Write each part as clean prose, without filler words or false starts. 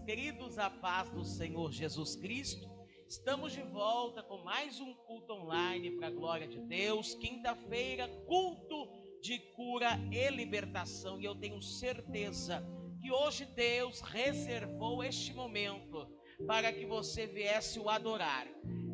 queridos, a paz do Senhor Jesus Cristo. Estamos de volta com mais um culto online para a glória de Deus. Quinta-feira, culto de cura e libertação. E eu tenho certeza que hoje Deus reservou este momento para que você viesse o adorar.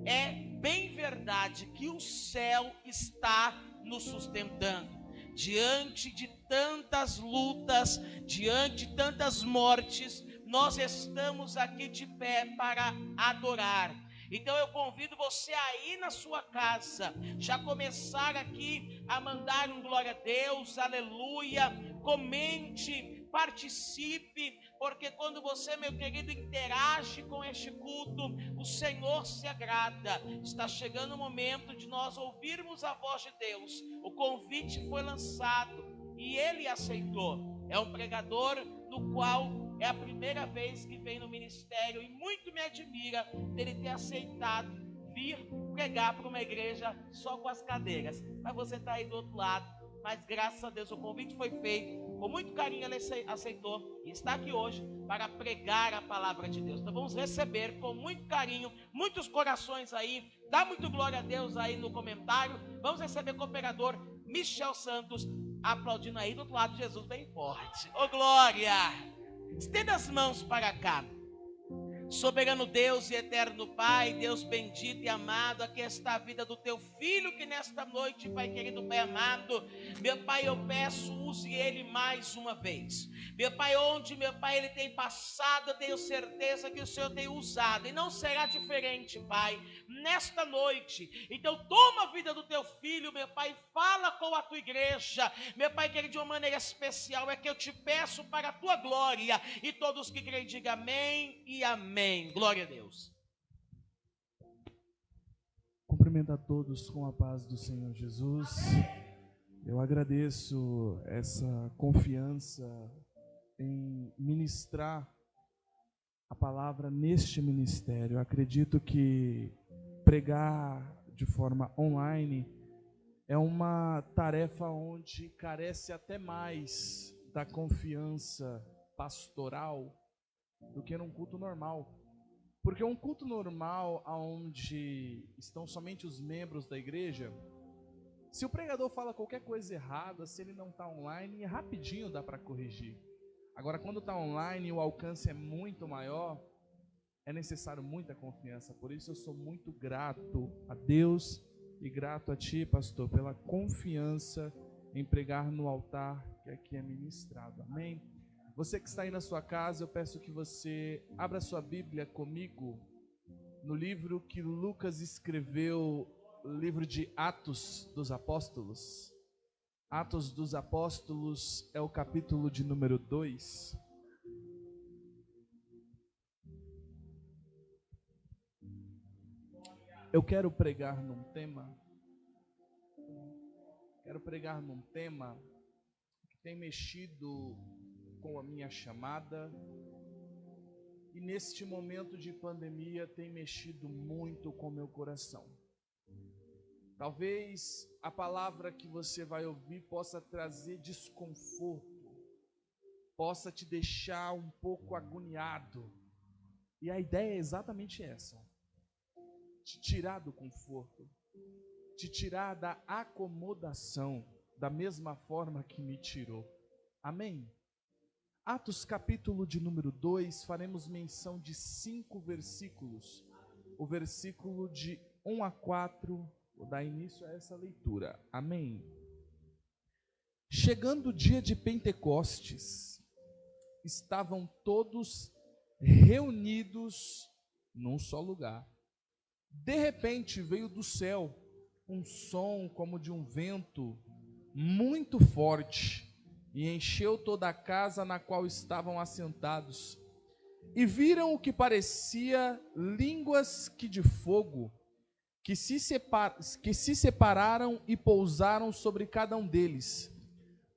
É bem verdade que o céu está nos sustentando. Diante de tantas lutas, diante de tantas mortes, nós estamos aqui de pé para adorar. Então eu convido você a ir na sua casa, já começar aqui a mandar um glória a Deus, aleluia, comente, participe, porque quando você, meu querido, interage com este culto, o Senhor se agrada. Está chegando o momento de nós ouvirmos a voz de Deus. O convite foi lançado e ele aceitou. É um pregador no qual é a primeira vez que vem no ministério e muito me admira dele ter aceitado vir pregar para uma igreja só com as cadeiras. Mas você está aí do outro lado, mas graças a Deus o convite foi feito, com muito carinho ele aceitou e está aqui hoje para pregar a palavra de Deus. Então vamos receber com muito carinho, muitos corações aí, dá muito glória a Deus aí no comentário. Vamos receber o cooperador Michel Santos, aplaudindo aí do outro lado, Jesus bem forte. Ô glória! Estenda as mãos para cá. Soberano Deus e eterno Pai, Deus bendito e amado, aqui está a vida do teu filho que nesta noite, Pai querido, Pai amado, meu Pai, eu peço, use ele mais uma vez. Meu Pai, onde, meu Pai, ele tem passado, eu tenho certeza que o Senhor tem usado, e não será diferente, Pai, nesta noite. Então toma a vida do teu filho, meu Pai, fala com a tua igreja, meu Pai querido, de uma maneira especial, é que eu te peço para a tua glória, e todos que creem digam amém e amém. Glória a Deus. Cumprimento a todos com a paz do Senhor Jesus. Eu agradeço essa confiança em ministrar a palavra neste ministério. Eu acredito que pregar de forma online é uma tarefa onde carece até mais da confiança pastoral do que num culto normal. Porque um culto normal, onde estão somente os membros da igreja, se o pregador fala qualquer coisa errada, se ele não está online, rapidinho dá para corrigir. Agora, quando está online e o alcance é muito maior, é necessário muita confiança. Por isso eu sou muito grato a Deus e grato a ti, pastor, pela confiança em pregar no altar que aqui é ministrado. Amém? Você que está aí na sua casa, eu peço que você abra sua Bíblia comigo no livro que Lucas escreveu, o livro de Atos dos Apóstolos. Atos dos Apóstolos é o capítulo de número 2. Eu quero pregar num tema que tem mexido com a minha chamada e neste momento de pandemia tem mexido muito com meu coração. Talvez a palavra que você vai ouvir possa trazer desconforto, possa te deixar um pouco agoniado, e a ideia é exatamente essa: te tirar do conforto, te tirar da acomodação, da mesma forma que me tirou. Amém? Atos capítulo de número 2, faremos menção de 5 versículos. O versículo de 1 a 4, vou dar início a essa leitura. Amém? Chegando o dia de Pentecostes, estavam todos reunidos num só lugar. De repente veio do céu um som como de um vento muito forte, e encheu toda a casa na qual estavam assentados. E viram o que parecia línguas que de fogo, que se separaram e pousaram sobre cada um deles.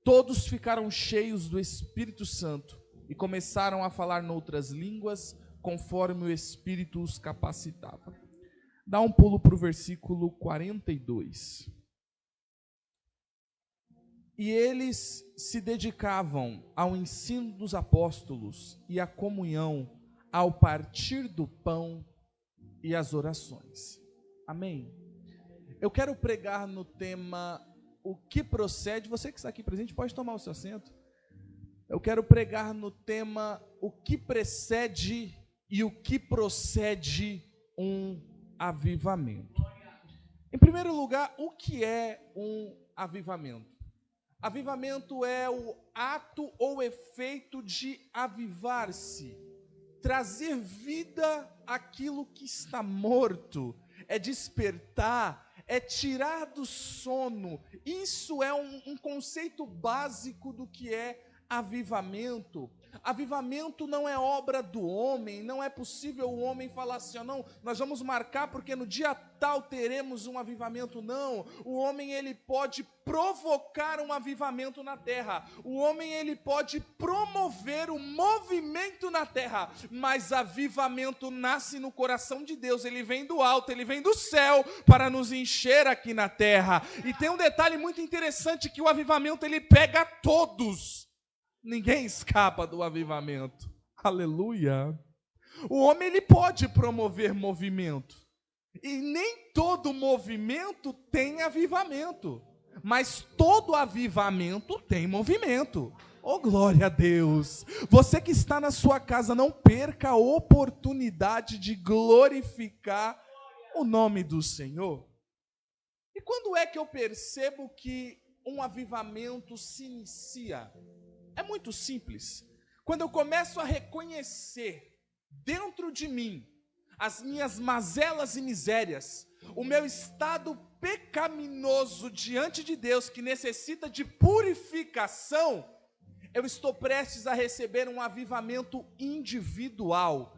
Todos ficaram cheios do Espírito Santo e começaram a falar noutras línguas, conforme o Espírito os capacitava. Dá um pulo para o versículo 42. E eles se dedicavam ao ensino dos apóstolos e à comunhão, ao partir do pão e as orações. Amém? Eu quero pregar no tema o que procede. Você que está aqui presente pode tomar o seu assento. Eu quero pregar no tema o que precede e o que procede um avivamento. Em primeiro lugar, o que é um avivamento? Avivamento é o ato ou efeito de avivar-se, trazer vida àquilo que está morto, é despertar, é tirar do sono. Isso é um conceito básico do que é avivamento. Avivamento não é obra do homem, não é possível o homem falar assim, não, nós vamos marcar porque no dia tal teremos um avivamento. Não, o homem ele pode provocar um avivamento na terra, o homem ele pode promover um movimento na terra, mas avivamento nasce no coração de Deus, ele vem do alto, ele vem do céu para nos encher aqui na terra. E tem um detalhe muito interessante, que o avivamento ele pega todos. Ninguém escapa do avivamento. Aleluia. O homem ele pode promover movimento. E nem todo movimento tem avivamento. Mas todo avivamento tem movimento. Oh, glória a Deus. Você que está na sua casa, não perca a oportunidade de glorificar o nome do Senhor. E quando é que eu percebo que um avivamento se inicia? É muito simples. Quando eu começo a reconhecer dentro de mim as minhas mazelas e misérias, o meu estado pecaminoso diante de Deus, que necessita de purificação, eu estou prestes a receber um avivamento individual.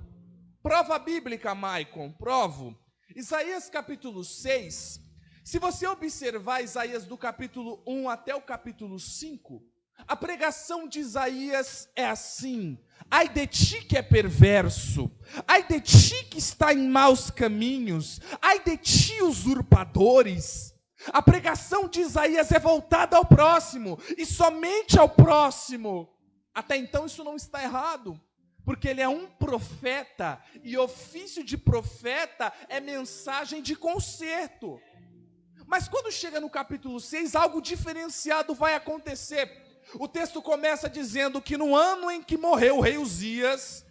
Prova bíblica, Maicon, provo. Isaías capítulo 6, se você observar Isaías do capítulo 1 até o capítulo 5, a pregação de Isaías é assim: ai de ti que é perverso, ai de ti que está em maus caminhos, ai de ti usurpadores. A pregação de Isaías é voltada ao próximo, e somente ao próximo. Até então isso não está errado, porque ele é um profeta, e ofício de profeta é mensagem de conserto. Mas quando chega no capítulo 6, algo diferenciado vai acontecer. O texto começa dizendo que no ano em que morreu o rei Uzias,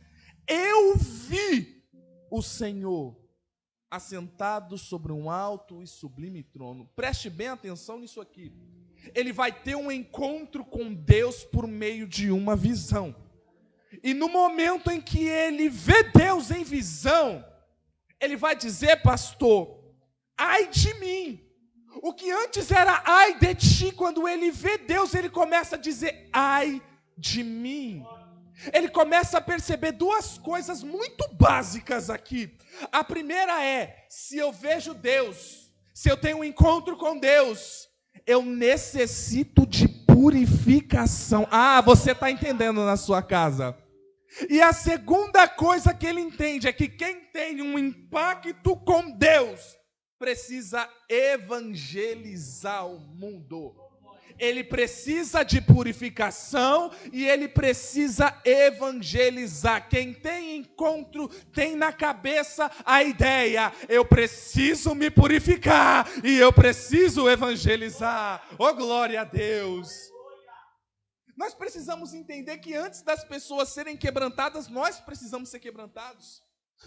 eu vi o Senhor assentado sobre um alto e sublime trono. Preste bem atenção nisso aqui. Ele vai ter um encontro com Deus por meio de uma visão. E no momento em que ele vê Deus em visão, ele vai dizer, pastor, ai de mim. O que antes era ai de ti, quando ele vê Deus, ele começa a dizer ai de mim. Ele começa a perceber duas coisas muito básicas aqui. A primeira é, se eu vejo Deus, se eu tenho um encontro com Deus, eu necessito de purificação. Ah, você está entendendo na sua casa. E a segunda coisa que ele entende é que quem tem um impacto com Deus precisa evangelizar o mundo. Ele precisa de purificação e ele precisa evangelizar. Quem tem encontro tem na cabeça a ideia: eu preciso me purificar e eu preciso evangelizar. Oh, glória a Deus! Nós precisamos entender que antes das pessoas serem quebrantadas, nós precisamos ser quebrantados.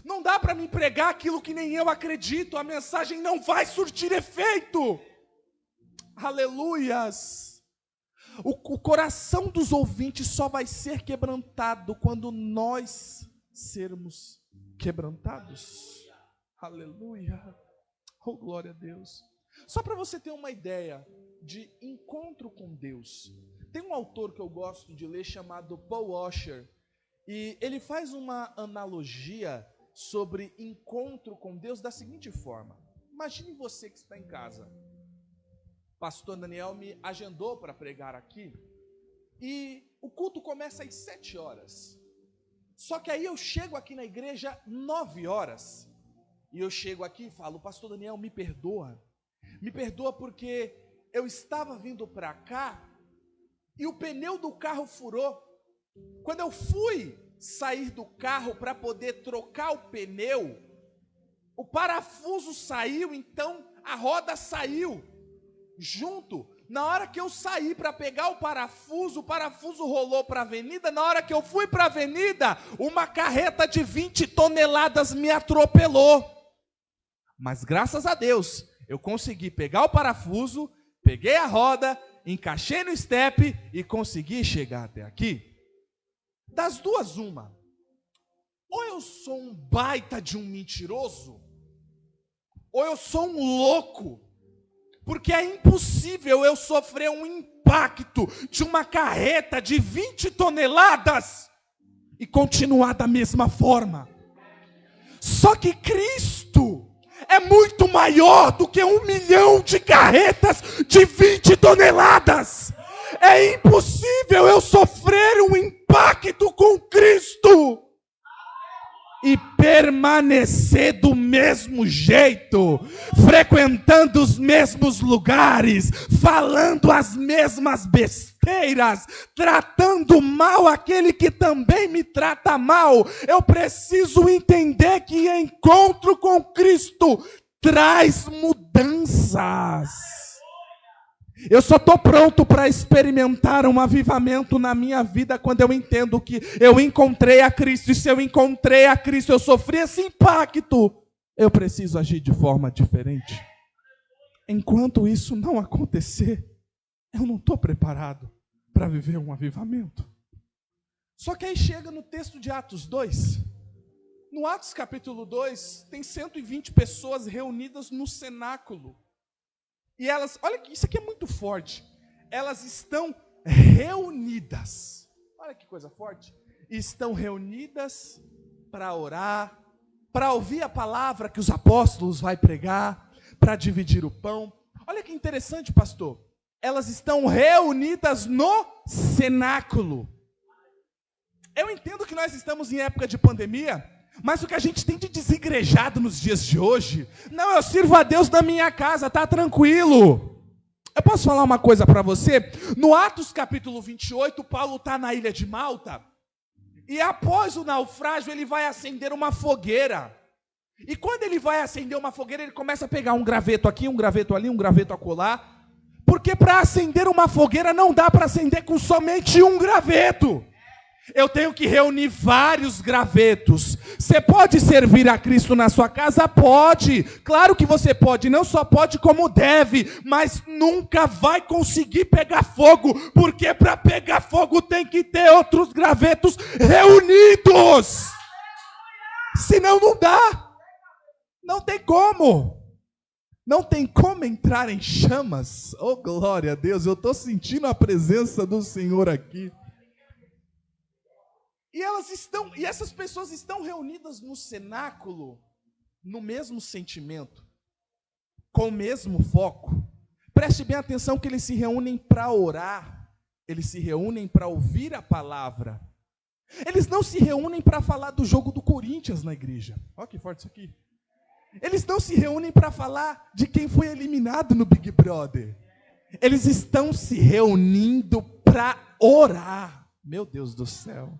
Não dá para me pregar aquilo que nem eu acredito, a mensagem não vai surtir efeito. Aleluias! O coração dos ouvintes só vai ser quebrantado quando nós sermos quebrantados. Aleluia! Oh, glória a Deus! Só para você ter uma ideia de encontro com Deus, tem um autor que eu gosto de ler chamado Paul Washer, e ele faz uma analogia sobre encontro com Deus da seguinte forma: imagine você que está em casa. Pastor Daniel me agendou para pregar aqui, e o culto começa às 7 horas. Só que aí eu chego aqui na igreja 9 horas, e eu chego aqui e falo: Pastor Daniel, me perdoa porque eu estava vindo para cá, e o pneu do carro furou. Quando eu fui sair do carro para poder trocar o pneu, o parafuso saiu, então a roda saiu junto. Na hora que eu saí para pegar o parafuso rolou para a avenida. Na hora que eu fui para a avenida, uma carreta de 20 toneladas me atropelou. Mas graças a Deus, eu consegui pegar o parafuso, peguei a roda, encaixei no step e consegui chegar até aqui. Das duas, uma. Ou eu sou um baita de um mentiroso, ou eu sou um louco. Porque é impossível eu sofrer um impacto de uma carreta de 20 toneladas e continuar da mesma forma. Só que Cristo é muito maior do que 1 milhão de carretas de 20 toneladas. É impossível eu sofrer um impacto com Cristo e permanecer do mesmo jeito, frequentando os mesmos lugares, falando as mesmas besteiras, tratando mal aquele que também me trata mal. Eu preciso entender que encontro com Cristo traz mudanças. Eu só estou pronto para experimentar um avivamento na minha vida quando eu entendo que eu encontrei a Cristo. E se eu encontrei a Cristo, eu sofri esse impacto, eu preciso agir de forma diferente. Enquanto isso não acontecer, eu não estou preparado para viver um avivamento. Só que aí chega no texto de Atos 2. No Atos capítulo 2, tem 120 pessoas reunidas no cenáculo. E elas, olha que isso aqui é muito forte. Elas estão reunidas. Olha que coisa forte. Estão reunidas para orar, para ouvir a palavra que os apóstolos vão pregar, para dividir o pão. Olha que interessante, pastor. Elas estão reunidas no cenáculo. Eu entendo que nós estamos em época de pandemia, mas o que a gente tem de desigrejado nos dias de hoje, não, eu sirvo a Deus na minha casa, tá tranquilo. Eu posso falar uma coisa para você? No Atos capítulo 28, Paulo está na ilha de Malta, e após o naufrágio ele vai acender uma fogueira. E quando ele vai acender uma fogueira, ele começa a pegar um graveto aqui, um graveto ali, um graveto acolá, porque para acender uma fogueira não dá para acender com somente um graveto. Eu tenho que reunir vários gravetos. Você pode servir a Cristo na sua casa? Pode. Claro que você pode. Não só pode como deve. Mas nunca vai conseguir pegar fogo. Porque para pegar fogo tem que ter outros gravetos reunidos. Senão não dá. Não tem como. Não tem como entrar em chamas. Oh, glória a Deus. Eu estou sentindo a presença do Senhor aqui. E essas pessoas estão reunidas no cenáculo, no mesmo sentimento, com o mesmo foco. Preste bem atenção que eles se reúnem para orar, eles se reúnem para ouvir a palavra. Eles não se reúnem para falar do jogo do Corinthians na igreja. Olha que forte isso aqui. Eles não se reúnem para falar de quem foi eliminado no Big Brother. Eles estão se reunindo para orar. Meu Deus do céu.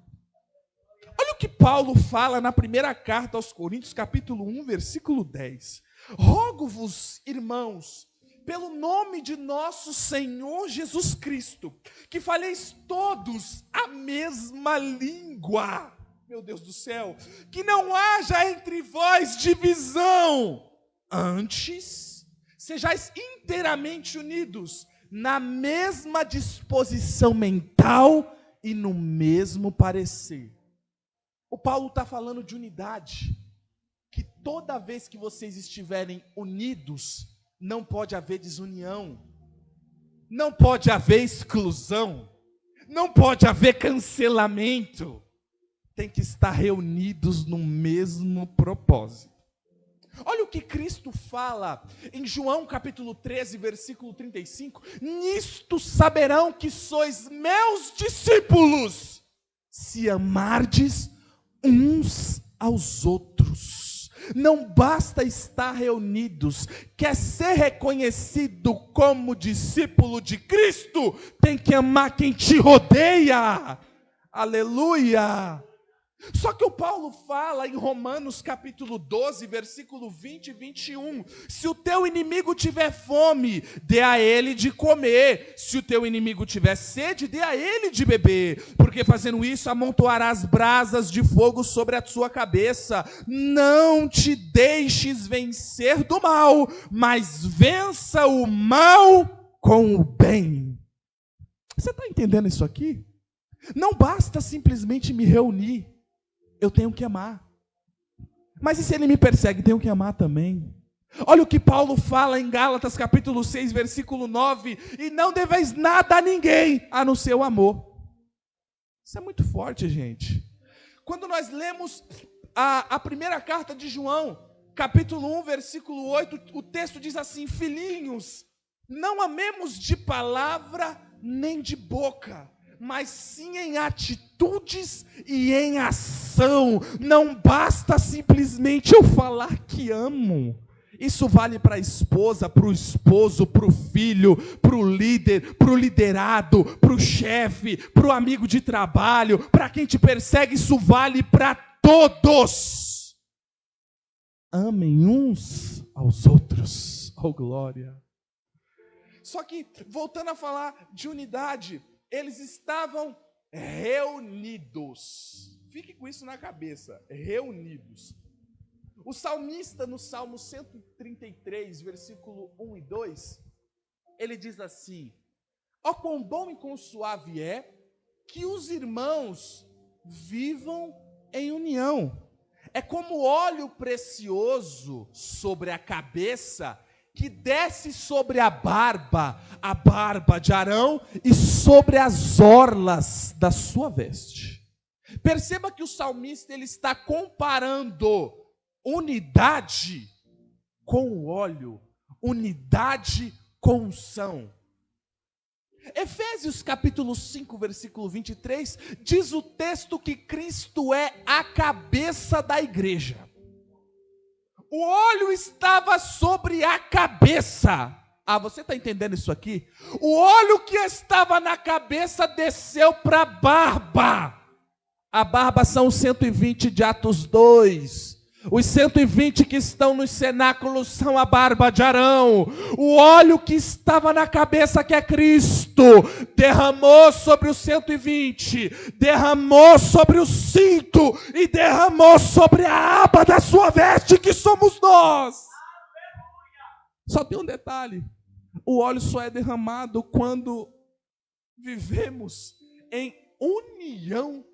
Olha o que Paulo fala na primeira carta aos Coríntios, capítulo 1, versículo 10. Rogo-vos, irmãos, pelo nome de nosso Senhor Jesus Cristo, que faleis todos a mesma língua. Meu Deus do céu. Que não haja entre vós divisão. Antes, sejais inteiramente unidos, na mesma disposição mental e no mesmo parecer. O Paulo está falando de unidade, que toda vez que vocês estiverem unidos, não pode haver desunião, não pode haver exclusão, não pode haver cancelamento, tem que estar reunidos no mesmo propósito. Olha o que Cristo fala em João capítulo 13, versículo 35, nisto saberão que sois meus discípulos, se amardes uns aos outros. Não basta estar reunidos, quer ser reconhecido como discípulo de Cristo, tem que amar quem te rodeia. Aleluia! Só que o Paulo fala em Romanos capítulo 12, versículo 20 e 21, se o teu inimigo tiver fome, dê a ele de comer, se o teu inimigo tiver sede, dê a ele de beber, porque fazendo isso amontoarás brasas de fogo sobre a sua cabeça. Não te deixes vencer do mal, mas vença o mal com o bem. Você está entendendo isso aqui? Não basta simplesmente me reunir, eu tenho que amar. Mas e se ele me persegue? Tenho que amar também. Olha o que Paulo fala em Gálatas capítulo 6, versículo 9. E não deveis nada a ninguém, a não ser o amor. Isso é muito forte, gente. Quando nós lemos a primeira carta de João, capítulo 1, versículo 8, o texto diz assim: filhinhos, não amemos de palavra nem de boca, mas sim em atitudes e em ação. Não basta simplesmente eu falar que amo. Isso vale para a esposa, para o esposo, para o filho, para o líder, para o liderado, para o chefe, para o amigo de trabalho, para quem te persegue. Isso vale para todos. Amem uns aos outros. Oh, glória. Só que, voltando a falar de unidade, eles estavam reunidos. Fique com isso na cabeça, reunidos. O salmista, no Salmo 133, versículo 1 e 2, ele diz assim: ó, quão bom e quão suave é que os irmãos vivam em união. É como óleo precioso sobre a cabeça, que desce sobre a barba de Arão, e sobre as orlas da sua veste. Perceba que o salmista ele está comparando unidade com o óleo, unidade com unção. Efésios capítulo 5, versículo 23, diz o texto que Cristo é a cabeça da igreja. O óleo estava sobre a cabeça. Ah, você está entendendo isso aqui? O óleo que estava na cabeça desceu para a barba. A barba são os 120 de Atos 2. Os 120 que estão nos cenáculos são a barba de Arão. O óleo que estava na cabeça, que é Cristo, derramou sobre os 120, derramou sobre o cinto e derramou sobre a aba da sua veste, que somos nós. Só tem um detalhe: o óleo só é derramado quando vivemos em união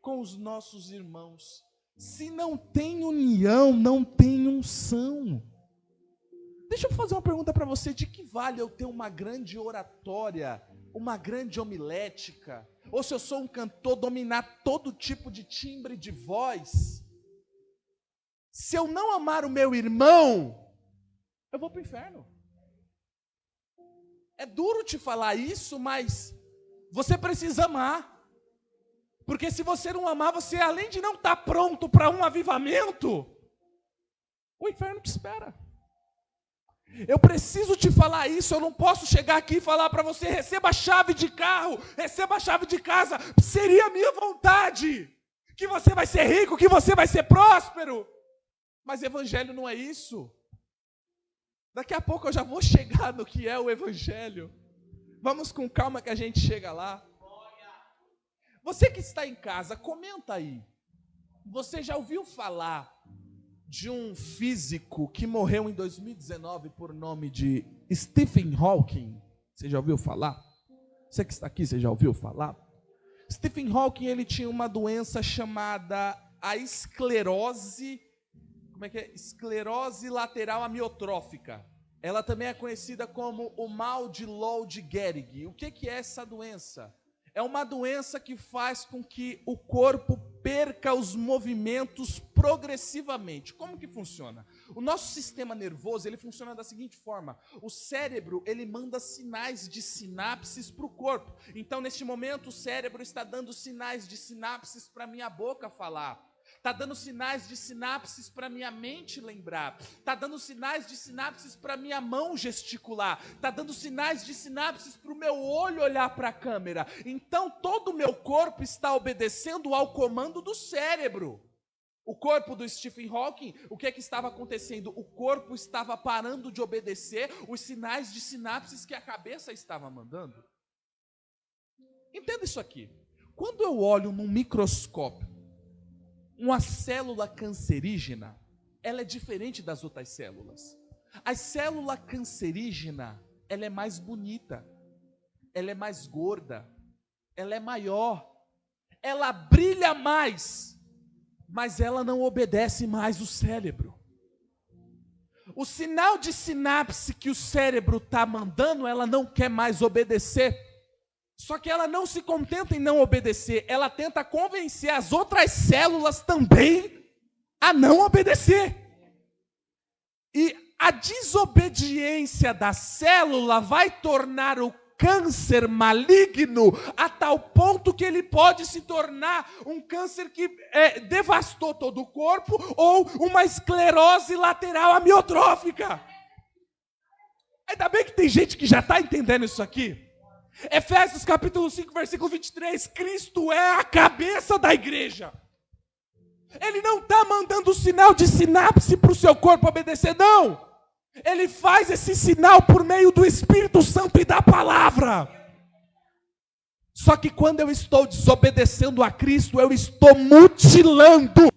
com os nossos irmãos. Se não tem união, não tem unção. Deixa eu fazer uma pergunta para você: de que vale eu ter uma grande oratória, uma grande homilética, ou se eu sou um cantor, dominar todo tipo de timbre de voz, se eu não amar o meu irmão, eu vou para o inferno? É duro te falar isso, mas você precisa amar. Porque se você não amar, você, além de não estar pronto para um avivamento, o inferno te espera. Eu preciso te falar isso. Eu não posso chegar aqui e falar para você: receba a chave de carro, receba a chave de casa. Seria a minha vontade que você vai ser rico, que você vai ser próspero. Mas evangelho não é isso. Daqui a pouco eu já vou chegar no que é o evangelho. Vamos com calma que a gente chega lá. Você que está em casa, comenta aí. Você já ouviu falar de um físico que morreu em 2019 por nome de Stephen Hawking? Você já ouviu falar? Você que está aqui, você já ouviu falar? Stephen Hawking, ele tinha uma doença chamada a esclerose, esclerose lateral amiotrófica. Ela também é conhecida como o mal de Lou-Gehrig. O que é essa doença? É uma doença que faz com que o corpo perca os movimentos progressivamente. Como que funciona? O nosso sistema nervoso, ele funciona da seguinte forma: o cérebro, ele manda sinais de sinapses para o corpo. Então, neste momento, o cérebro está dando sinais de sinapses para a minha boca falar. está dando sinais de sinapses para minha mente lembrar, está dando sinais de sinapses para minha mão gesticular, está dando sinais de sinapses para o meu olho olhar para a câmera. Então todo o meu corpo está obedecendo ao comando do cérebro. O corpo do Stephen Hawking, o que estava acontecendo? O corpo estava parando de obedecer os sinais de sinapses que a cabeça estava mandando. Entenda isso aqui. Quando eu olho num microscópio uma célula cancerígena, ela é diferente das outras células. A célula cancerígena, ela é mais bonita, ela é mais gorda, ela é maior, ela brilha mais, mas ela não obedece mais o cérebro. O sinal de sinapse que o cérebro está mandando, ela não quer mais obedecer. Só que ela não se contenta em não obedecer, ela tenta convencer as outras células também a não obedecer. E a desobediência da célula vai tornar o câncer maligno a tal ponto que ele pode se tornar um câncer que devastou todo o corpo ou uma esclerose lateral amiotrófica. Ainda bem que tem gente que já está entendendo isso aqui. Efésios capítulo 5, versículo 23, Cristo é a cabeça da igreja. Ele não está mandando sinal de sinapse para o seu corpo obedecer, não. Ele faz esse sinal por meio do Espírito Santo e da palavra. Só que quando eu estou desobedecendo a Cristo, eu estou mutilando.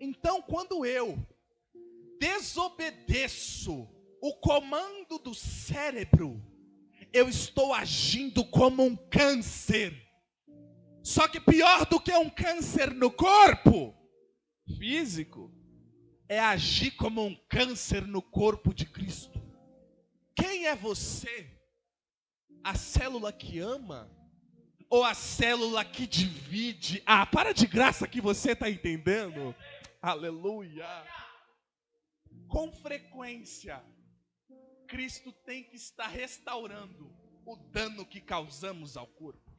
Então, quando eu desobedeço o comando do cérebro, eu estou agindo como um câncer. Só que pior do que um câncer no corpo físico, é agir como um câncer no corpo de Cristo. Quem é você? A célula que ama? Ou a célula que divide? Ah, para de graça que você está entendendo. Aleluia. Com frequência, Cristo tem que estar restaurando o dano que causamos ao corpo.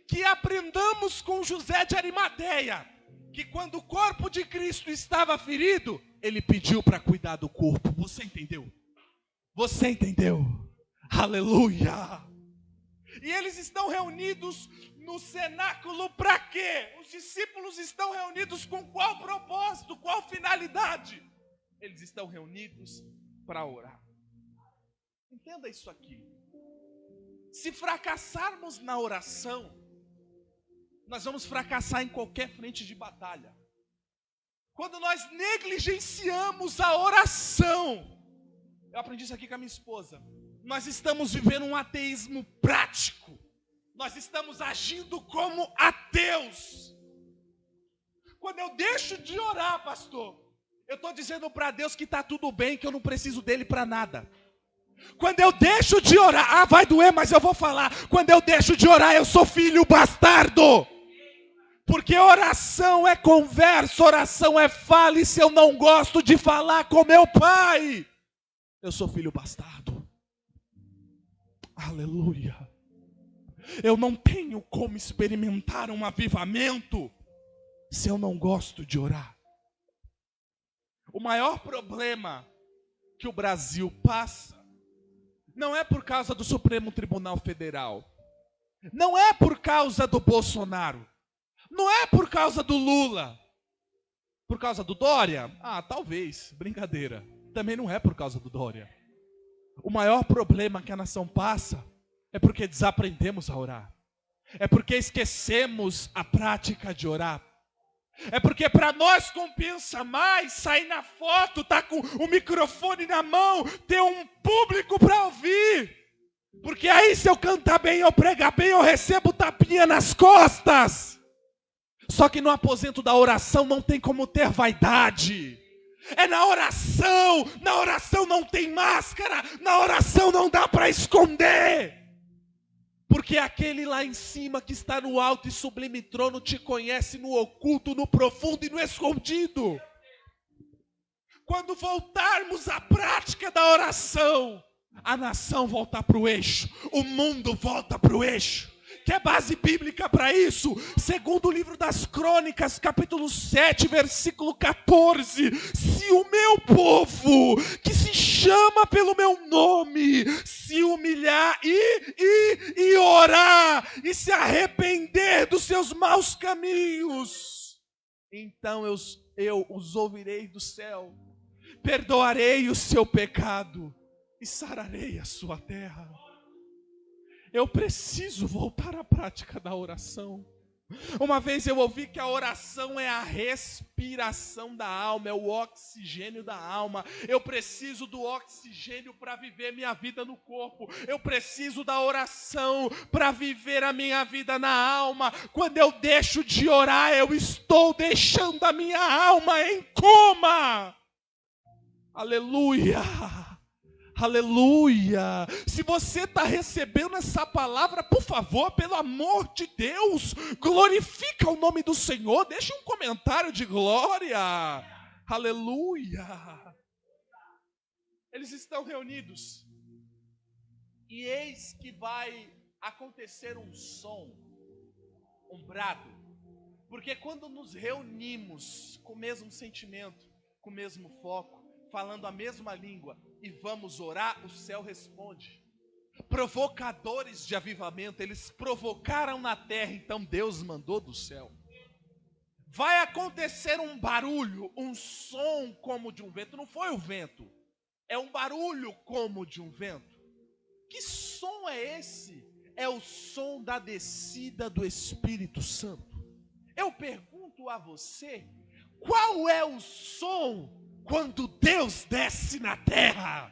Que aprendamos com José de Arimateia, que quando o corpo de Cristo estava ferido, ele pediu para cuidar do corpo. Você entendeu? Você entendeu? Aleluia. E eles estão reunidos no cenáculo para quê? Os discípulos estão reunidos com qual propósito? Qual finalidade? Eles estão reunidos para orar. Entenda isso aqui. Se fracassarmos na oração, nós vamos fracassar em qualquer frente de batalha. Quando nós negligenciamos a oração, eu aprendi isso aqui com a minha esposa, nós estamos vivendo um ateísmo prático. Nós estamos agindo como ateus. Quando eu deixo de orar, pastor, eu estou dizendo para Deus que está tudo bem, que eu não preciso dele para nada. Quando eu deixo de orar, vai doer, mas eu vou falar. Quando eu deixo de orar, eu sou filho bastardo. Porque oração é conversa, oração é fala, e se eu não gosto de falar com meu pai, eu sou filho bastardo. Aleluia. Eu não tenho como experimentar um avivamento se eu não gosto de orar. O maior problema que o Brasil passa não é por causa do Supremo Tribunal Federal, não é por causa do Bolsonaro, não é por causa do Lula, por causa do Dória? Ah, talvez, brincadeira. Também não é por causa do Dória. O maior problema que a nação passa é porque desaprendemos a orar. É porque esquecemos a prática de orar. É porque para nós compensa mais sair na foto, tá com o microfone na mão, ter um público para ouvir. Porque aí se eu cantar bem, eu pregar bem, eu recebo tapinha nas costas. Só que no aposento da oração não tem como ter vaidade. É na oração. Na oração não tem máscara. Na oração não dá para esconder. Porque aquele lá em cima que está no alto e sublime trono te conhece no oculto, no profundo e no escondido. Quando voltarmos à prática da oração, a nação volta para o eixo, o mundo volta para o eixo. Quer base bíblica para isso? Segundo o livro das Crônicas, capítulo 7, versículo 14. Se o meu povo, que se chama pelo meu nome, se humilhar e orar, e se arrepender dos seus maus caminhos, então eu os ouvirei do céu, perdoarei o seu pecado e sararei a sua terra. Eu preciso voltar à prática da oração. Uma vez eu ouvi que a oração é a respiração da alma, é o oxigênio da alma. Eu preciso do oxigênio para viver minha vida no corpo. Eu preciso da oração para viver a minha vida na alma. Quando eu deixo de orar, eu estou deixando a minha alma em coma. Aleluia! Aleluia! Se você está recebendo essa palavra, por favor, pelo amor de Deus, glorifica o nome do Senhor, deixa um comentário de glória. Aleluia! Eles estão reunidos e eis que vai acontecer um som, um brado, porque quando nos reunimos com o mesmo sentimento, com o mesmo foco, falando a mesma língua, e vamos orar, o céu responde. Provocadores de avivamento, eles provocaram na terra, então Deus mandou do céu. Vai acontecer um barulho, um som como de um vento. Não foi o vento, é um barulho como de um vento. Que som é esse? É o som da descida do Espírito Santo. Eu pergunto a você, qual é o som quando Deus desce na terra?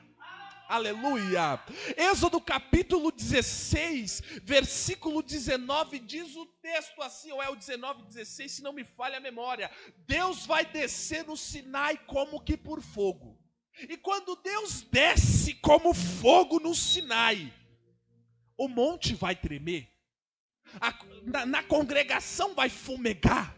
Aleluia! Êxodo capítulo 16, versículo 19, diz o texto assim, ou é o 19, 16, se não me falha a memória. Deus vai descer no Sinai como que por fogo. E quando Deus desce como fogo no Sinai, o monte vai tremer, na congregação vai fumegar.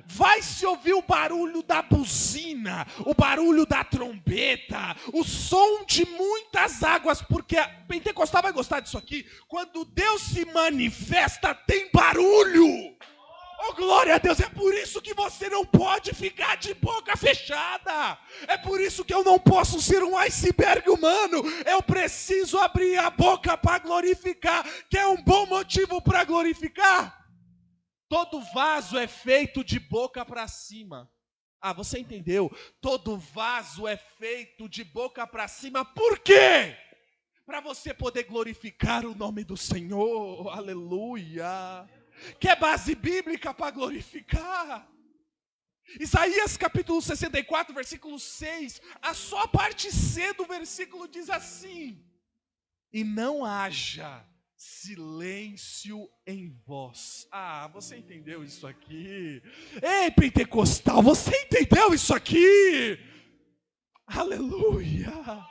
Vai se ouvir o barulho da buzina, o barulho da trombeta, o som de muitas águas, porque a pentecostal vai gostar disso aqui. Quando Deus se manifesta, tem barulho. Oh, glória a Deus, é por isso que você não pode ficar de boca fechada. É por isso que eu não posso ser um iceberg humano. Eu preciso abrir a boca para glorificar. Quer um bom motivo para glorificar? Todo vaso é feito de boca para cima. Ah, você entendeu? Todo vaso é feito de boca para cima. Por quê? Para você poder glorificar o nome do Senhor. Aleluia. Quer base bíblica para glorificar? Isaías capítulo 64, versículo 6. Só a parte C do versículo diz assim: e não haja silêncio em vós. Ah, você entendeu isso aqui? Ei, pentecostal, você entendeu isso aqui? Aleluia!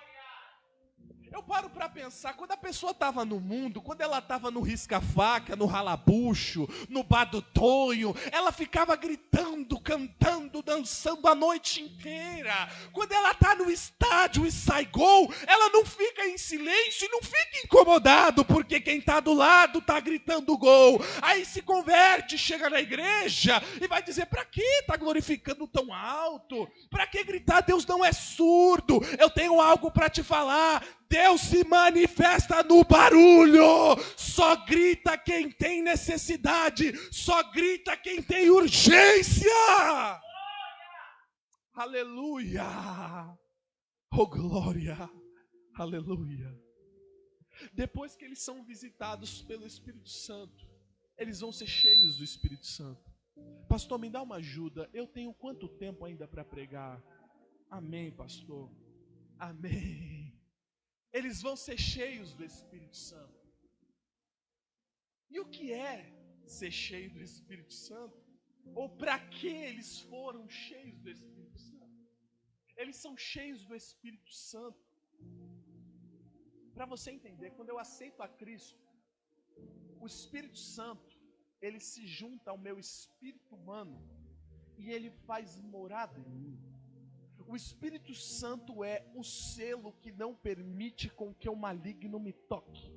Eu paro para pensar, quando a pessoa estava no mundo, quando ela estava no risca-faca, no ralabucho, no bar do Tonho, ela ficava gritando, cantando, dançando a noite inteira. Quando ela está no estádio e sai gol, ela não fica em silêncio e não fica incomodado, porque quem está do lado está gritando gol. Aí se converte, chega na igreja e vai dizer, para que está glorificando tão alto? Para que gritar? Deus não é surdo. Eu tenho algo para te falar. Deus se manifesta no barulho. Só grita quem tem necessidade. Só grita quem tem urgência. Aleluia. Oh, glória. Aleluia. Depois que eles são visitados pelo Espírito Santo, eles vão ser cheios do Espírito Santo. Pastor, me dá uma ajuda. Eu tenho quanto tempo ainda para pregar? Amém, pastor. Amém. Eles vão ser cheios do Espírito Santo. E o que é ser cheio do Espírito Santo? Ou para que eles foram cheios do Espírito Santo? eles são cheios do Espírito Santo. Para você entender, quando eu aceito a Cristo, o Espírito Santo, ele se junta ao meu espírito humano e ele faz morada em mim. O Espírito Santo é o selo que não permite com que o maligno me toque.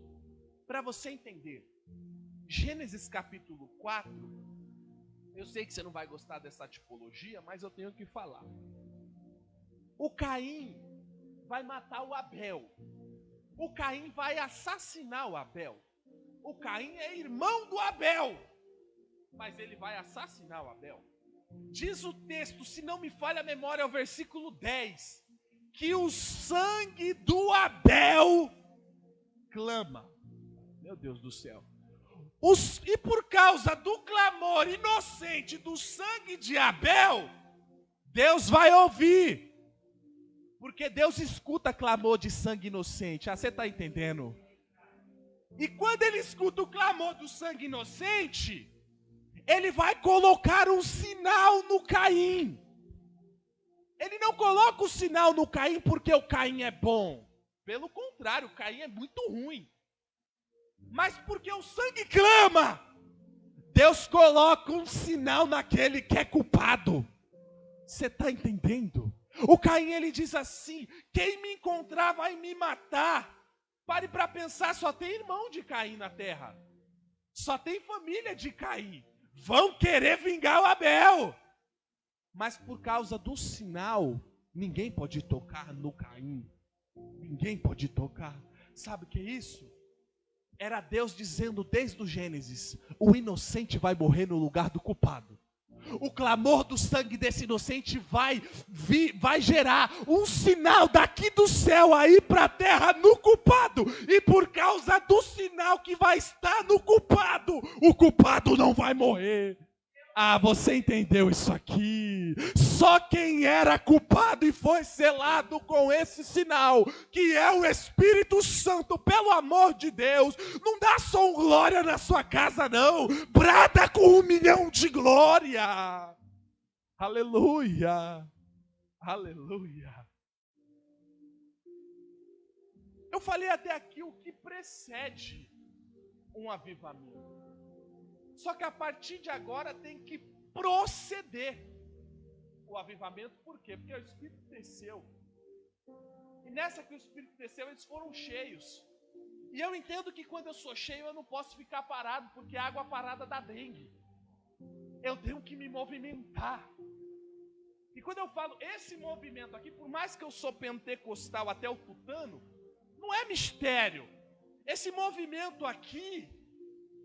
Para você entender, Gênesis capítulo 4, eu sei que você não vai gostar dessa tipologia, mas eu tenho que falar. O Caim vai matar o Abel. O Caim vai assassinar o Abel. O Caim é irmão do Abel, mas ele vai assassinar o Abel. Diz o texto, se não me falha a memória, é o versículo 10, que o sangue do Abel clama. Meu Deus do céu. E por causa do clamor inocente do sangue de Abel, Deus vai ouvir. Porque Deus escuta clamor de sangue inocente. Você está entendendo? E quando ele escuta o clamor do sangue inocente, ele vai colocar um sinal no Caim. Ele não coloca o sinal no Caim porque o Caim é bom. Pelo contrário, o Caim é muito ruim. Mas porque o sangue clama, Deus coloca um sinal naquele que é culpado. Você está entendendo? O Caim, ele diz assim: quem me encontrar vai me matar. Pare para pensar, só tem irmão de Caim na terra. Só tem família de Caim. Vão querer vingar o Abel. Mas por causa do sinal, ninguém pode tocar no Caim. Ninguém pode tocar. Sabe o que é isso? Era Deus dizendo desde o Gênesis: o inocente vai morrer no lugar do culpado. O clamor do sangue desse inocente vai gerar um sinal daqui do céu aí para a terra no culpado. E por causa do sinal que vai estar no culpado, o culpado não vai morrer. Ah, você entendeu isso aqui? Só quem era culpado e foi selado com esse sinal, que é o Espírito Santo, pelo amor de Deus, não dá só um glória na sua casa não, brada com 1 milhão de glória. Aleluia, aleluia. Eu falei até aqui o que precede um avivamento. Só que a partir de agora tem que proceder o avivamento. Por quê? Porque o Espírito desceu. E nessa que o Espírito desceu, eles foram cheios. E eu entendo que quando eu sou cheio, eu não posso ficar parado, porque a água parada dá dengue. Eu tenho que me movimentar. E quando eu falo esse movimento aqui, por mais que eu sou pentecostal até o tutano, não é mistério. Esse movimento aqui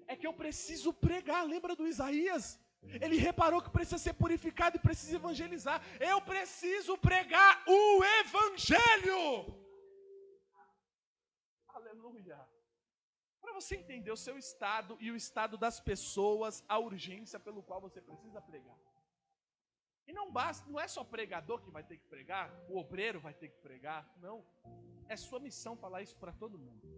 é que eu preciso pregar. Lembra do Isaías? Ele reparou que precisa ser purificado e precisa evangelizar. Eu preciso pregar o evangelho. Aleluia. Para você entender o seu estado e o estado das pessoas, a urgência pelo qual você precisa pregar. E não basta, não é só pregador que vai ter que pregar, o obreiro vai ter que pregar, não. É sua missão falar isso para todo mundo.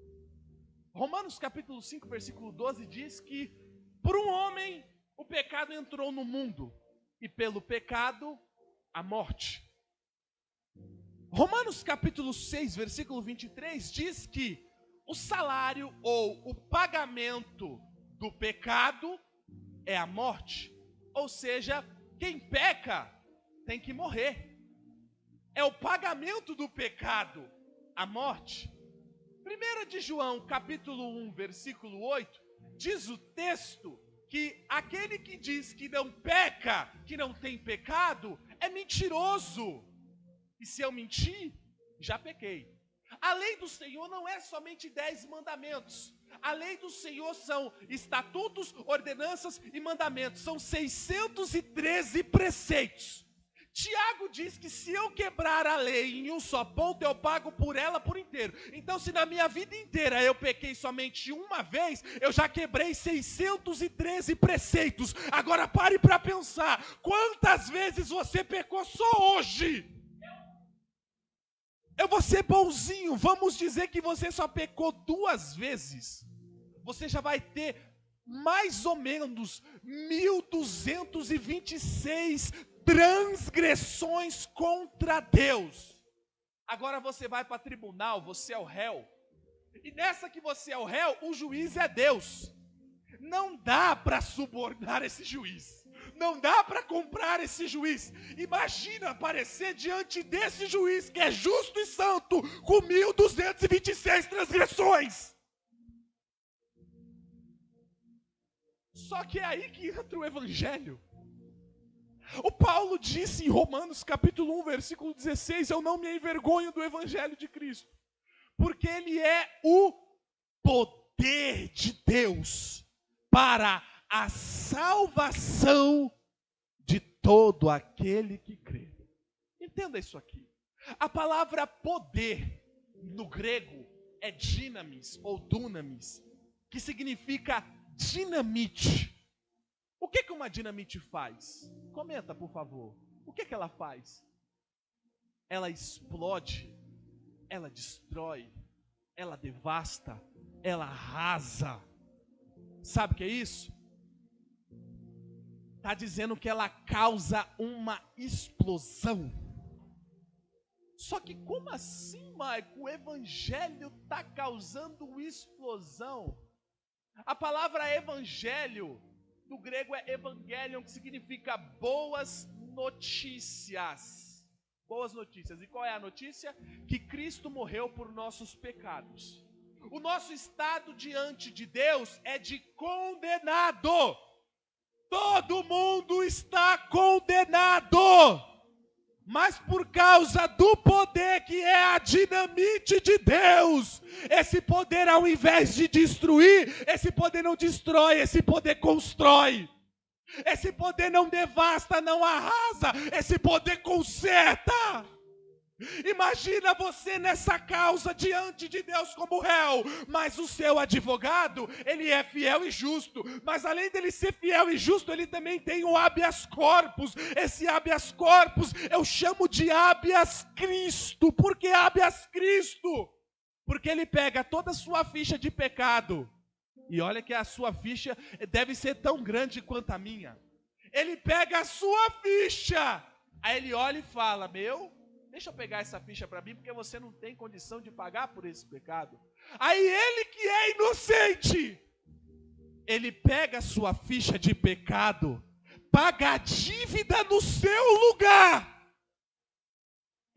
Romanos capítulo 5, versículo 12 diz que por um homem o pecado entrou no mundo e pelo pecado a morte. Romanos capítulo 6, versículo 23 diz que o salário ou o pagamento do pecado é a morte. Ou seja, quem peca tem que morrer. É o pagamento do pecado, a morte. 1 de João, capítulo 1, versículo 8, diz o texto que aquele que diz que não peca, que não tem pecado, é mentiroso. E se eu mentir, já pequei. A lei do Senhor não é somente 10 mandamentos. A lei do Senhor são estatutos, ordenanças e mandamentos. São 613 preceitos. Tiago diz que se eu quebrar a lei em um só ponto, eu pago por ela por inteiro. Então, se na minha vida inteira eu pequei somente uma vez, eu já quebrei 613 preceitos. Agora pare para pensar, quantas vezes você pecou só hoje? Eu vou ser bonzinho, vamos dizer que você só pecou 2 vezes. Você já vai ter mais ou menos 1.226 transgressões contra Deus. Agora você vai para tribunal, você é o réu. E nessa que você é o réu, o juiz é Deus. Não dá para subornar esse juiz. Não dá para comprar esse juiz. Imagina aparecer diante desse juiz que é justo e santo com 1.226 transgressões. Só que é aí que entra o evangelho. O Paulo disse em Romanos capítulo 1, versículo 16, eu não me envergonho do evangelho de Cristo, porque ele é o poder de Deus para a salvação de todo aquele que crê. Entenda isso aqui. A palavra poder no grego é dynamis ou dunamis, que significa dinamite. O que uma dinamite faz? Comenta, por favor. O que ela faz? Ela explode, ela destrói, ela devasta, ela arrasa. Sabe o que é isso? Está dizendo que ela causa uma explosão. Só que como assim, Maico? O evangelho está causando explosão. A palavra evangelho, do grego é evangelion, que significa boas notícias. Boas notícias. E qual é a notícia? Que Cristo morreu por nossos pecados. O nosso estado diante de Deus é de condenado. Todo mundo está condenado, mas por causa do poder que é a dinamite de Deus, esse poder, ao invés de destruir, esse poder não destrói, esse poder constrói. Esse poder não devasta, não arrasa, esse poder conserta. Imagina você nessa causa diante de Deus como réu, mas o seu advogado, ele é fiel e justo, mas além dele ser fiel e justo, ele também tem o habeas corpus. Esse habeas corpus eu chamo de habeas Cristo. Por que habeas Cristo? Porque ele pega toda a sua ficha de pecado, e olha que a sua ficha deve ser tão grande quanto a minha. Ele pega a sua ficha, aí ele olha e fala, deixa eu pegar essa ficha para mim, porque você não tem condição de pagar por esse pecado. Aí ele que é inocente, ele pega a sua ficha de pecado, paga a dívida no seu lugar.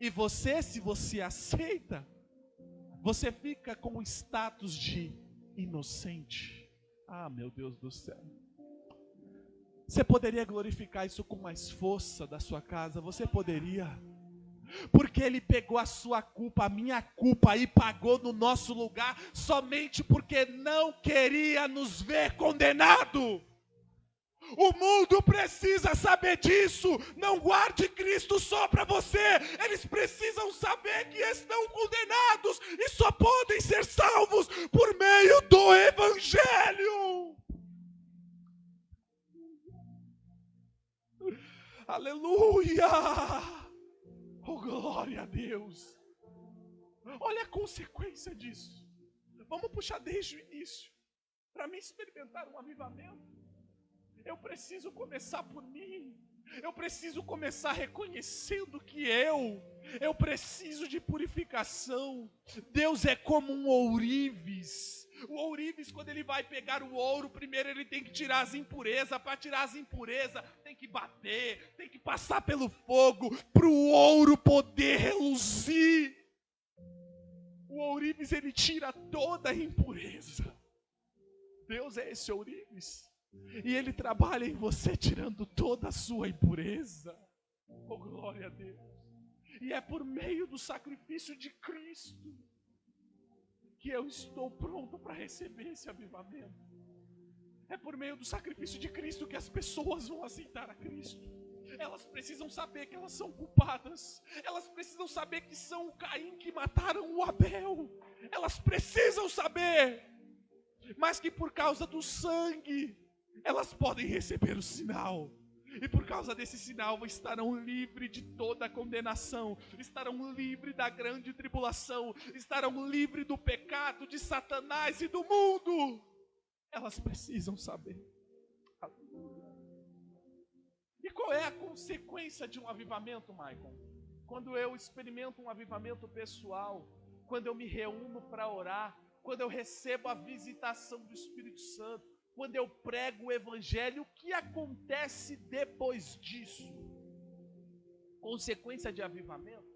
E você, se você aceita, você fica com o status de inocente. Ah, meu Deus do céu. Você poderia glorificar isso com mais força da sua casa, você poderia. Porque ele pegou a sua culpa, a minha culpa, e pagou no nosso lugar, somente porque não queria nos ver condenado. O mundo precisa saber disso. Não guarde Cristo só para você. Eles precisam saber que estão condenados e só podem ser salvos por meio do evangelho. Aleluia! Oh, glória a Deus. Olha a consequência disso. Vamos puxar desde o início. Para mim experimentar um avivamento, eu preciso começar por mim. Eu preciso começar reconhecendo que eu preciso de purificação. Deus é como um ourives. O ourives, quando ele vai pegar o ouro, primeiro ele tem que tirar as impurezas. Para tirar as impurezas, tem que bater, tem que passar pelo fogo, para o ouro poder reluzir. O ourives, ele tira toda a impureza. Deus é esse ourives. E ele trabalha em você, tirando toda a sua impureza. Oh, glória a Deus. E é por meio do sacrifício de Cristo que eu estou pronto para receber esse avivamento. É por meio do sacrifício de Cristo que as pessoas vão aceitar a Cristo. Elas precisam saber que elas são culpadas. Elas precisam saber que são o Caim que mataram o Abel. Elas precisam saber. Mas que por causa do sangue, elas podem receber o sinal. E por causa desse sinal estarão livres de toda a condenação, estarão livres da grande tribulação, estarão livres do pecado, de Satanás e do mundo. Elas precisam saber. E qual é a consequência de um avivamento, Michael? Quando eu experimento um avivamento pessoal, quando eu me reúno para orar, quando eu recebo a visitação do Espírito Santo, quando eu prego o Evangelho, o que acontece depois disso? Consequência de avivamento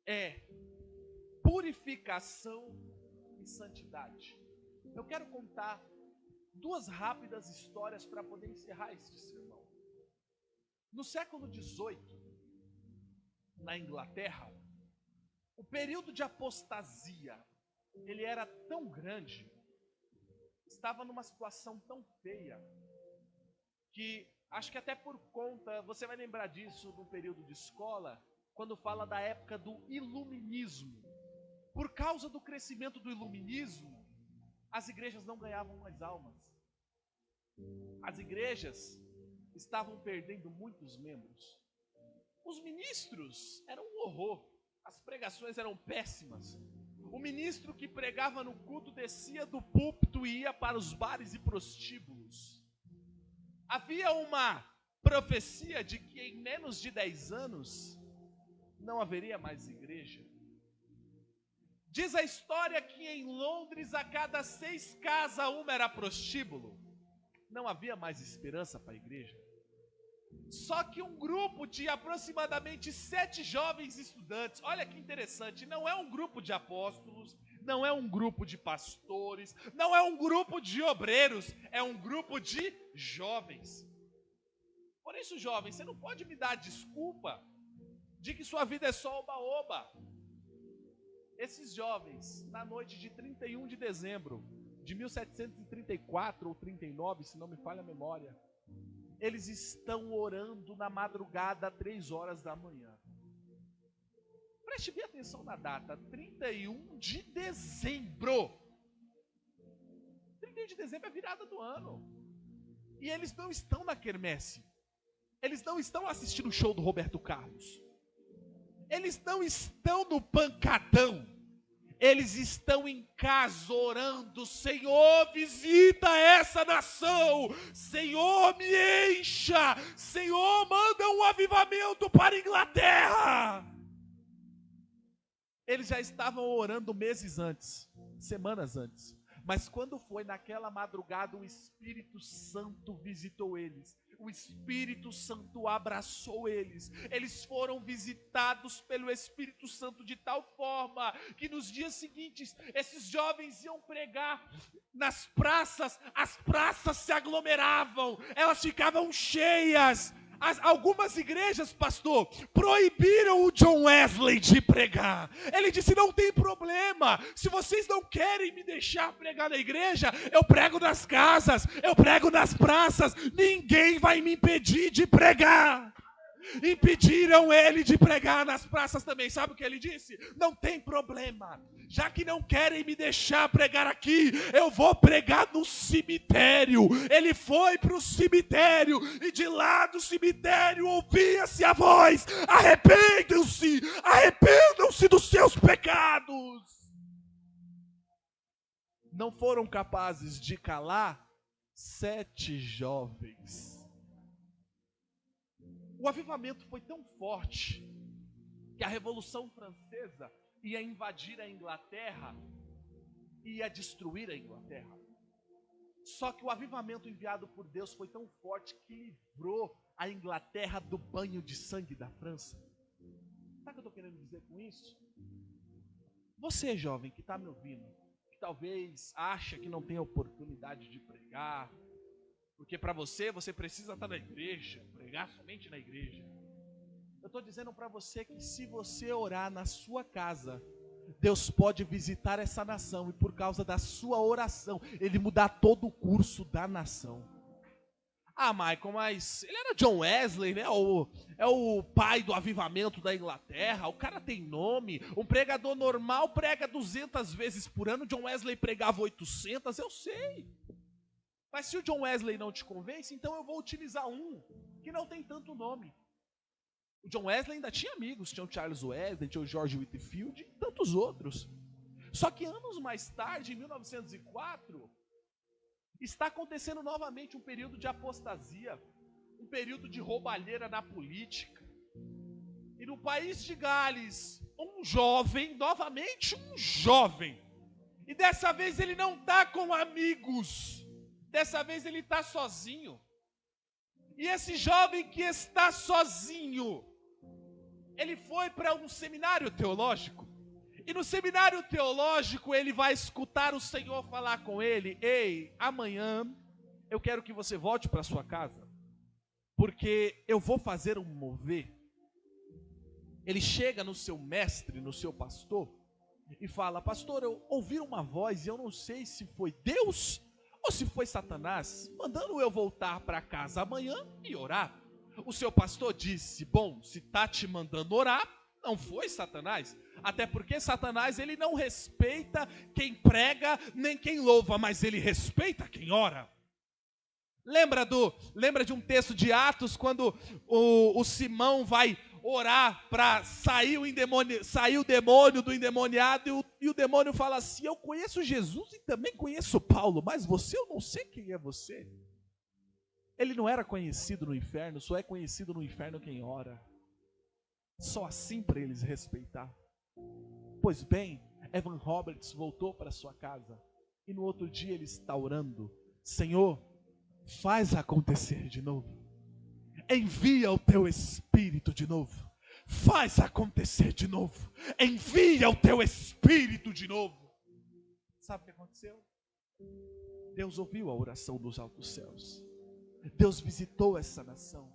é purificação e santidade. Eu quero contar duas rápidas histórias para poder encerrar este sermão. No século XVIII, na Inglaterra, o período de apostasia, ele era tão grande, estava numa situação tão feia, que acho que até por conta, você vai lembrar disso no período de escola, quando fala da época do iluminismo. Por causa do crescimento do iluminismo, as igrejas não ganhavam mais almas. As igrejas estavam perdendo muitos membros. Os ministros eram um horror. As pregações eram péssimas. O ministro que pregava no culto descia do púlpito e ia para os bares e prostíbulos. Havia uma profecia de que em menos de 10 anos não haveria mais igreja. Diz a história que em Londres, a cada 6 casas, uma era prostíbulo. Não havia mais esperança para a igreja. Só que um grupo de aproximadamente 7 jovens estudantes, olha que interessante, não é um grupo de apóstolos, não é um grupo de pastores, não é um grupo de obreiros, é um grupo de jovens. Por isso, jovens, você não pode me dar desculpa de que sua vida é só oba-oba. Esses jovens, na noite de 31 de dezembro de 1734 ou 39, se não me falha a memória, eles estão orando na madrugada, 3 horas da manhã. Preste bem atenção na data, 31 de dezembro. 31 de dezembro é a virada do ano. E eles não estão na quermesse. Eles não estão assistindo o show do Roberto Carlos. Eles não estão no pancadão. Eles estão em casa orando: Senhor, visita essa nação. Senhor, me encha. Senhor, manda um avivamento para a Inglaterra. Eles já estavam orando meses antes, semanas antes. Mas quando foi naquela madrugada, o Espírito Santo visitou eles. O Espírito Santo abraçou eles. Eles foram visitados pelo Espírito Santo de tal forma que nos dias seguintes, esses jovens iam pregar nas praças. As praças se aglomeravam, elas ficavam cheias. Algumas igrejas, pastor, proibiram o John Wesley de pregar. Ele disse: não tem problema, se vocês não querem me deixar pregar na igreja, eu prego nas casas, eu prego nas praças, ninguém vai me impedir de pregar. Impediram ele de pregar nas praças também. Sabe o que ele disse? Não tem problema, já que não querem me deixar pregar aqui, eu vou pregar no cemitério. Ele foi para o cemitério e de lá do cemitério ouvia-se a voz: arrependam-se, arrependam-se dos seus pecados. Não foram capazes de calar 7 jovens. O avivamento foi tão forte que a Revolução Francesa ia invadir a Inglaterra e ia destruir a Inglaterra. Só que o avivamento enviado por Deus foi tão forte que livrou a Inglaterra do banho de sangue da França. Sabe o que eu estou querendo dizer com isso? Você, jovem, que está me ouvindo, que talvez acha que não tem oportunidade de pregar, porque para você precisa estar na igreja, pregar somente na igreja. Eu estou dizendo para você que se você orar na sua casa, Deus pode visitar essa nação e por causa da sua oração, Ele mudar todo o curso da nação. Ah, Michael, mas ele era John Wesley, né? É o pai do avivamento da Inglaterra, o cara tem nome. Um pregador normal prega 200 vezes por ano, John Wesley pregava 800, eu sei. Mas se o John Wesley não te convence, então eu vou utilizar um que não tem tanto nome. O John Wesley ainda tinha amigos, tinha o Charles Wesley, tinha o George Whitefield e tantos outros. Só que anos mais tarde, em 1904, está acontecendo novamente um período de apostasia. um período de roubalheira na política. E no país de Gales, um jovem, novamente um jovem, e dessa vez ele não está com amigos, dessa vez ele está sozinho. E esse jovem que está sozinho, ele foi para um seminário teológico. E no seminário teológico ele vai escutar o Senhor falar com ele: ei, amanhã eu quero que você volte para sua casa, porque eu vou fazer um mover. Ele chega no seu mestre, no seu pastor, e fala: pastor, eu ouvi uma voz e eu não sei se foi Deus ou se foi Satanás, mandando eu voltar para casa amanhã e orar. O seu pastor disse: bom, se está te mandando orar, não foi Satanás. Até porque Satanás, ele não respeita quem prega, nem quem louva, mas ele respeita quem ora. Lembra de um texto de Atos, quando o Simão vai orar para sair o demônio do endemoniado, e o demônio fala assim: eu conheço Jesus e também conheço Paulo, mas você, eu não sei quem é você. Ele não era conhecido no inferno, só é conhecido no inferno quem ora. Só assim para eles respeitar. Pois bem, Evan Roberts voltou para sua casa, e no outro dia ele está orando: Senhor, faz acontecer de novo. Envia o teu Espírito de novo. Faz acontecer de novo. Envia o teu Espírito de novo. Sabe o que aconteceu? Deus ouviu a oração dos altos céus. Deus visitou essa nação.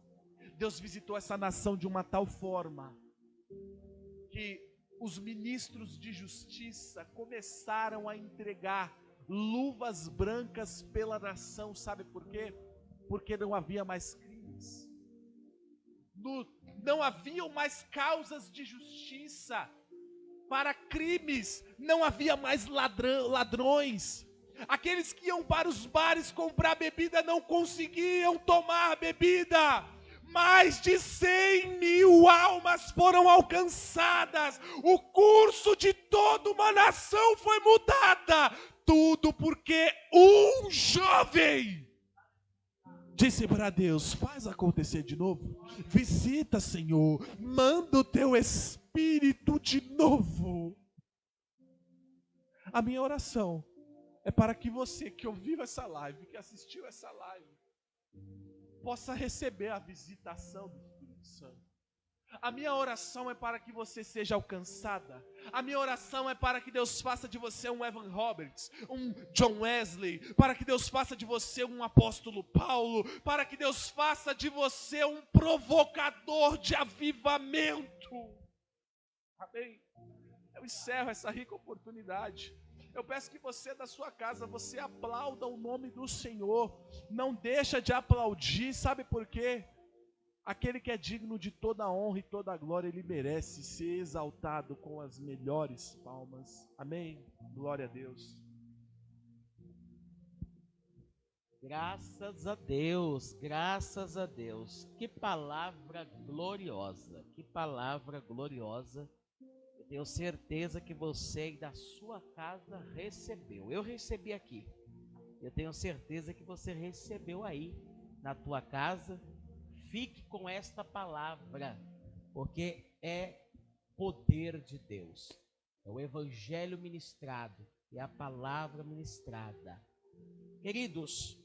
Deus visitou essa nação de uma tal forma que os ministros de justiça começaram a entregar luvas brancas pela nação. Sabe por quê? Porque não havia mais crimes. Não haviam mais causas de justiça para crimes. Não havia mais ladrões. Aqueles que iam para os bares comprar bebida não conseguiam tomar bebida. Mais de 100.000 almas foram alcançadas. O curso de toda uma nação foi mudada. Tudo porque um jovem disse para Deus: faz acontecer de novo. Visita, Senhor. Manda o teu Espírito de novo. A minha oração é para que você que ouviu essa live, que assistiu essa live, possa receber a visitação do Espírito Santo. A minha oração é para que você seja alcançada. A minha oração é para que Deus faça de você um Evan Roberts, um John Wesley, para que Deus faça de você um apóstolo Paulo, para que Deus faça de você um provocador de avivamento. Amém? Eu encerro essa rica oportunidade. Eu peço que você da sua casa, você aplauda o nome do Senhor. Não deixa de aplaudir, sabe por quê? Aquele que é digno de toda a honra e toda a glória, ele merece ser exaltado com as melhores palmas. Amém? Glória a Deus. Graças a Deus, graças a Deus. Que palavra gloriosa, que palavra gloriosa. Eu tenho certeza que você e da sua casa recebeu. Eu recebi aqui. Eu tenho certeza que você recebeu aí na tua casa. Fique com esta palavra, porque é poder de Deus. É o evangelho ministrado, é a palavra ministrada. Queridos,